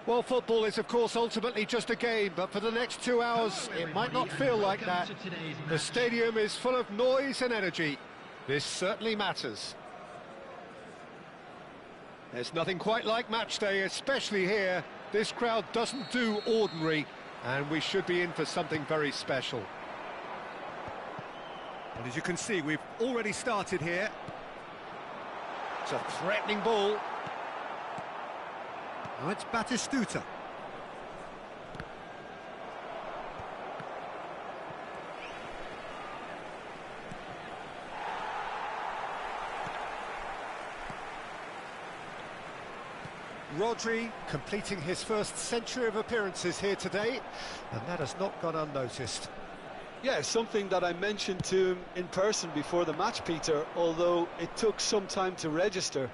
Well, football is, of course, ultimately just a game, but for the next 2 hours, it might not feel like that. The stadium is full of noise and energy. This certainly matters. There's nothing quite like match day, especially here. This crowd doesn't do ordinary, and we should be in for something very special. And as you can see, we've already started here. It's a threatening ball. Now it's Batistuta. Rodri completing his first century of appearances here today, and that has not gone unnoticed. Yeah, something that I mentioned to him in person before the match, Peter, although it took some time to register.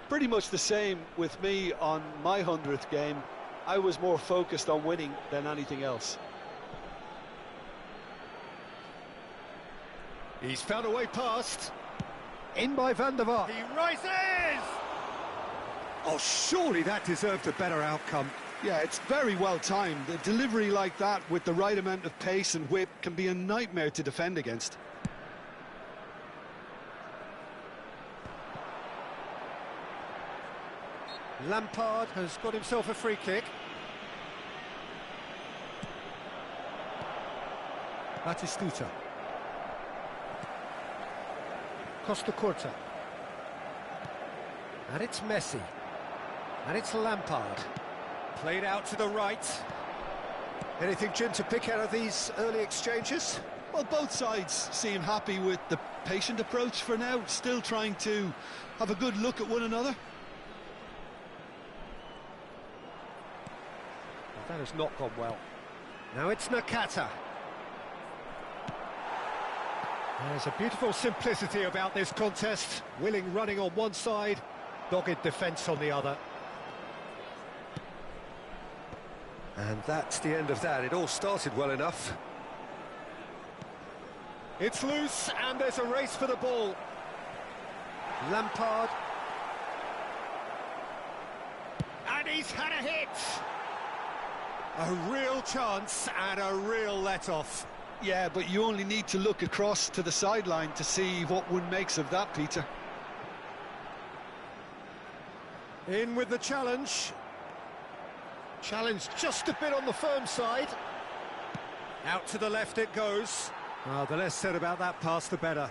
Pretty much the same with me on my 100th game. I was more focused on winning than anything else. He's found a way past. In by Van der Vaart. He rises! Oh, surely that deserved a better outcome. Yeah, it's very well timed. A delivery like that with the right amount of pace and whip can be a nightmare to defend against. Lampard has got himself a free kick. Batistuta. Costa Curta. And it's Messi. And it's Lampard. Played out to the right. Anything, Jim, to pick out of these early exchanges? Well, both sides seem happy with the patient approach for now, still trying to have a good look at one another. That has not gone well. Now it's Nakata. There's a beautiful simplicity about this contest. Willing running on one side, dogged defence on the other. And that's the end of that. It all started well enough. It's loose, and there's a race for the ball. Lampard. And he's had a hit! A real chance and a real let-off. Yeah, but you only need to look across to the sideline to see what one makes of that, Peter. In with the challenge. Challenge just a bit on the firm side. Out to the left it goes. Well, the less said about that pass, the better.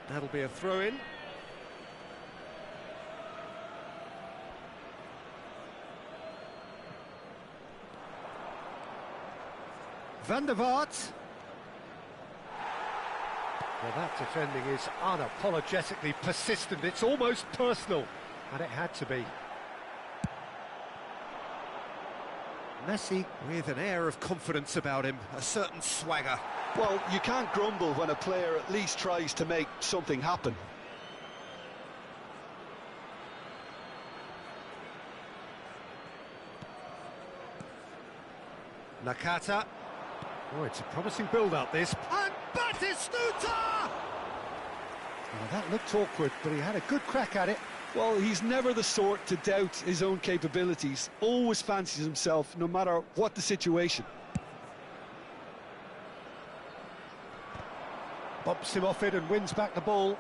That'll be a throw-in. Van der Vaart. Well, that defending is unapologetically persistent. It's almost personal, and it had to be. Messi with an air of confidence about him, a certain swagger. Well, you can't grumble when a player at least tries to make something happen. Nakata. Oh, it's a promising build-up, this. And Batistuta! Well, that looked awkward, but he had a good crack at it. Well, he's never the sort to doubt his own capabilities. Always fancies himself, no matter what the situation. Bumps him off it and wins back the ball.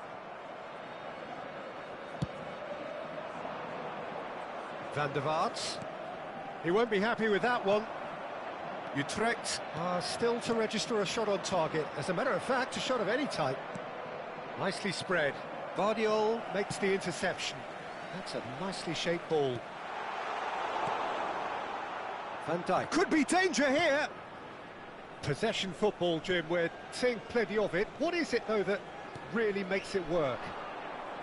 Van der Vaart. He won't be happy with that one. Utrecht are still to register a shot on target. As a matter of fact, a shot of any type. Nicely spread. Vardiol makes the interception. That's a nicely shaped ball. Van Dijk. Could be danger here! Possession football, Jim, we're seeing plenty of it. What is it, though, that really makes it work?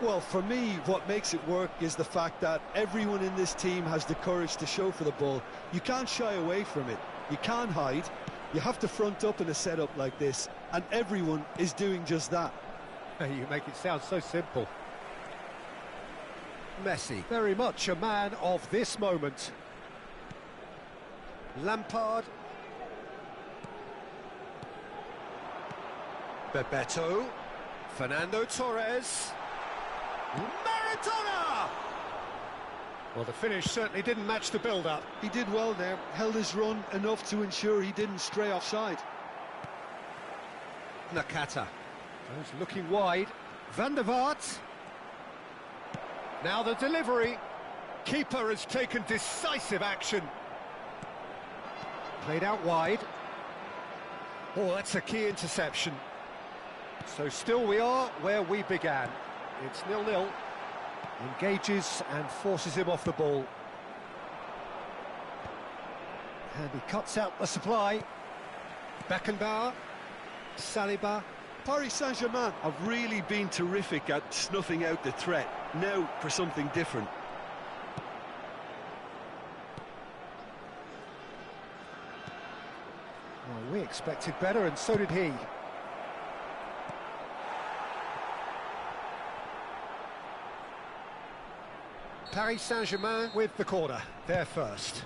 Well, for me, what makes it work is the fact that everyone in this team has the courage to show for the ball. You can't shy away from it. You can't hide. You have to front up in a setup like this, and everyone is doing just that. You make it sound so simple. Messi, very much a man of this moment. Bebeto, Fernando Torres, Maradona! Well, the finish certainly didn't match the build-up. He did well there, held his run enough to ensure he didn't stray offside. Nakata goes looking wide. Van der Vaart. Now the delivery. Keeper has taken decisive action. Played out wide. Oh, that's a key interception. So still we are where we began. It's 0-0. Engages and forces him off the ball. And he cuts out the supply. Beckenbauer. Saliba. Paris Saint-Germain have really been terrific at snuffing out the threat. Now for something different. Well, we expected better, and so did he. Paris Saint-Germain with the corner. They're first.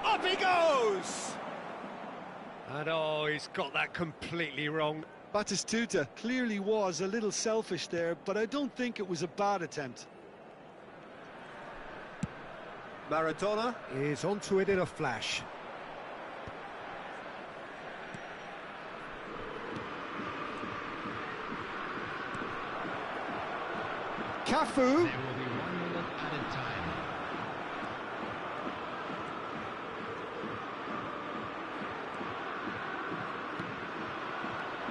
Up he goes! And oh, he's got that completely wrong. Batistuta clearly was a little selfish there, but I don't think it was a bad attempt. Maradona is onto it in a flash. Cafu. There will be 1 minute added time.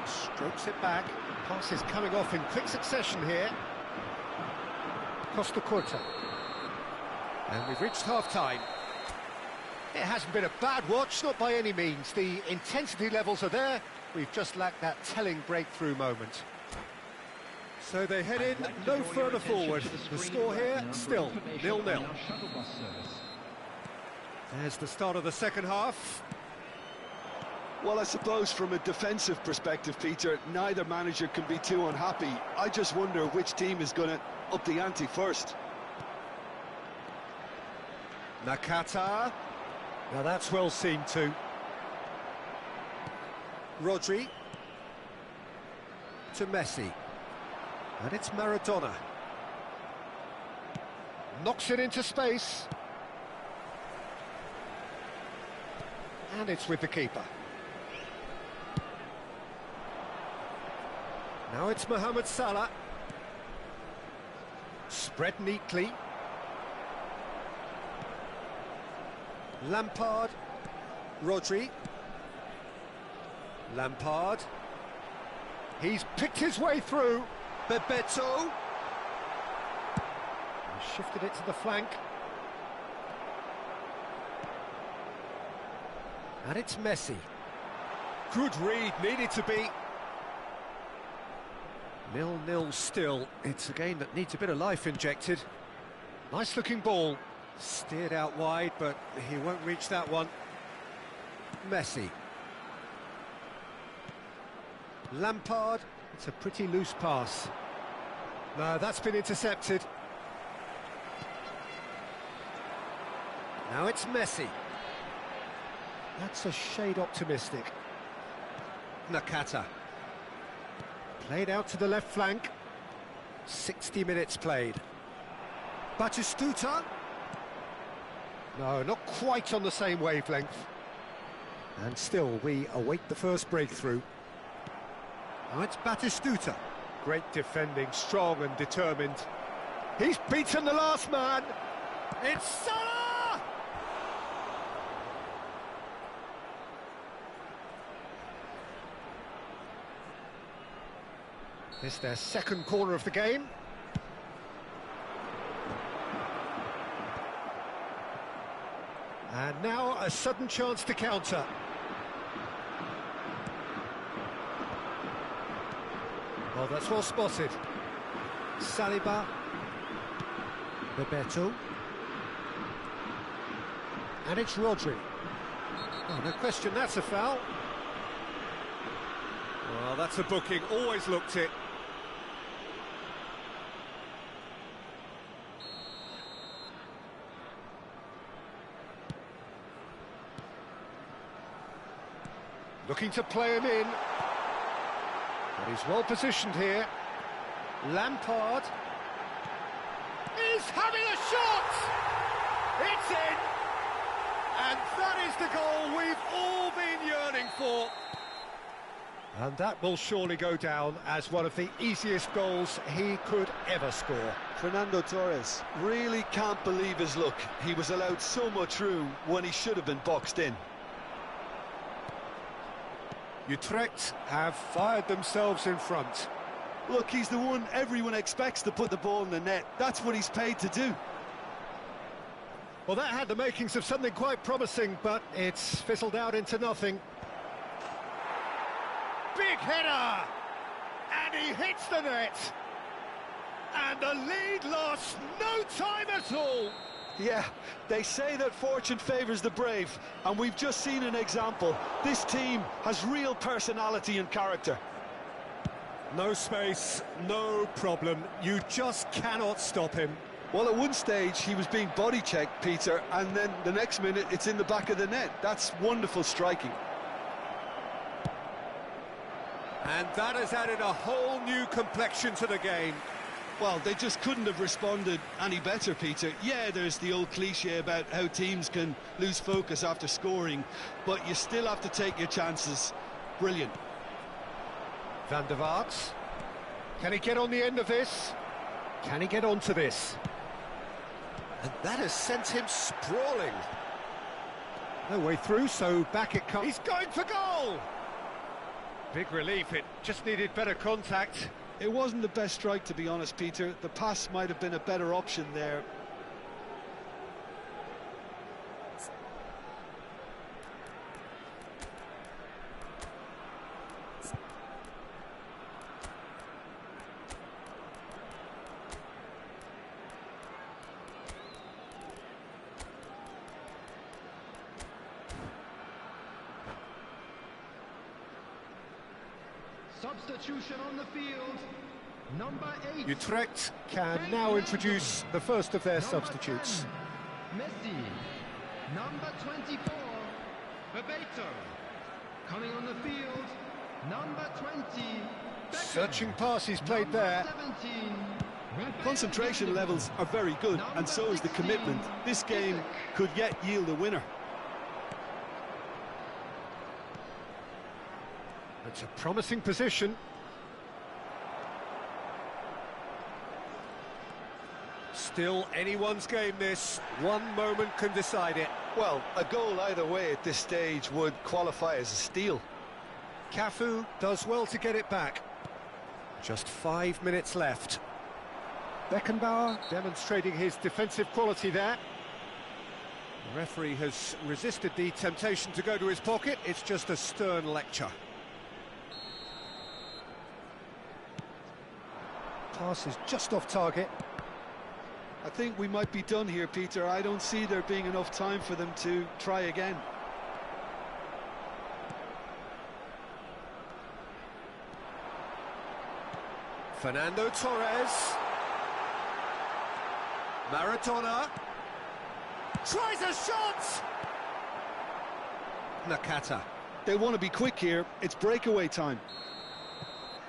Strokes it back. Pass is coming off in quick succession here. Costa Curta. And we've reached half-time. It hasn't been a bad watch, not by any means. The intensity levels are there. We've just lacked that telling breakthrough moment. So they head in no further forward. The score here, still 0-0. There's the start of the second half. Well, I suppose from a defensive perspective, Peter, neither manager can be too unhappy. I just wonder which team is going to up the ante first. Nakata. Now that's well seen too. Rodri. To Messi. And it's Maradona. Knocks it into space. And it's with the keeper. Now it's Mohamed Salah. Spread neatly. Lampard. Rodri. Lampard. He's picked his way through. Bebeto. He shifted it to the flank. And it's Messi. Good read, needed to be. 0-0 still. It's a game that needs a bit of life injected. Nice looking ball. Steered out wide, but he won't reach that one. Messi. Lampard. It's a pretty loose pass. No, that's been intercepted. Now it's Messi. That's a shade optimistic. Nakata. Played out to the left flank. 60 minutes played. Batistuta. No, not quite on the same wavelength. And still, we await the first breakthrough. Now it's Batistuta. Great defending, strong and determined. He's beaten the last man. It's Salah! It's their second corner of the game. And now a sudden chance to counter. Oh, that's well spotted. Saliba. Bebeto. And it's Rodri. Oh, no question, that's a foul. Well, that's a booking, always looked it. Looking to play him in. But he's well positioned here. Lampard. He's having a shot! It's in! And that is the goal we've all been yearning for. And that will surely go down as one of the easiest goals he could ever score. Fernando Torres really can't believe his luck. He was allowed so much room when he should have been boxed in. Utrecht have fired themselves in front. Look, he's the one everyone expects to put the ball in the net. That's what he's paid to do. Well, that had the makings of something quite promising, but it's fizzled out into nothing. Big header! And he hits the net! And the lead lost no time at all! Yeah, they say that fortune favours the brave, and we've just seen an example. This team has real personality and character. No space, no problem. You just cannot stop him. Well, at one stage he was being body-checked, Peter, and then the next minute it's in the back of the net. That's wonderful striking. And that has added a whole new complexion to the game. Well, they just couldn't have responded any better, Peter. Yeah, there's the old cliche about how teams can lose focus after scoring, but you still have to take your chances. Brilliant. Van der Vaart. Can he get on the end of this? Can he get onto this? And that has sent him sprawling. No way through, so back it comes. He's going for goal! Big relief, it just needed better contact. It wasn't the best strike, to be honest, Peter. The pass might have been a better option there. Substitution on the field. Number 8. Utrecht can now introduce the first of their substitutes. 10, Messi. Number 24. Bebeto. Coming on the field. Number 20. Beckham. Searching pass he's played there. 17. Concentration levels are very good, and so is the commitment. This game could yet yield a winner. It's a promising position. Still anyone's game this. One moment can decide it. Well, a goal either way at this stage would qualify as a steal. Cafu does well to get it back. Just 5 minutes left. Beckenbauer demonstrating his defensive quality there. The referee has resisted the temptation to go to his pocket. It's just a stern lecture. Pass is just off target. I think we might be done here, Peter. I don't see there being enough time for them to try again. Fernando Torres. Maradona. Tries a shot! Nakata. They want to be quick here. It's breakaway time.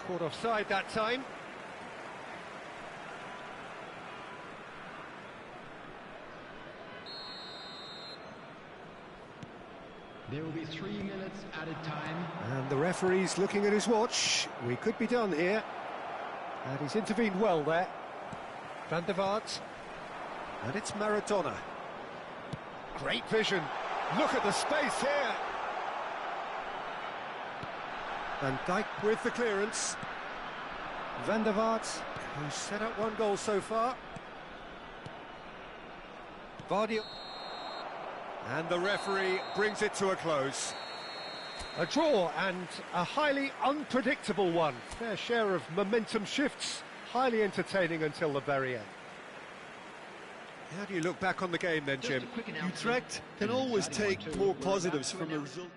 Caught offside that time. There will be 3 minutes added time. And the referee's looking at his watch. We could be done here. And he's intervened well there. Van der Vaart. And it's Maradona. Great vision. Look at the space here. Van Dijk with the clearance. Van der Vaart, who's set up one goal so far. Vardy. And the referee brings it to a close. A draw, and a highly unpredictable one. Fair share of momentum shifts, highly entertaining until the very end. How do you look back on the game then, Jim? Utrecht can always take more positives from a result.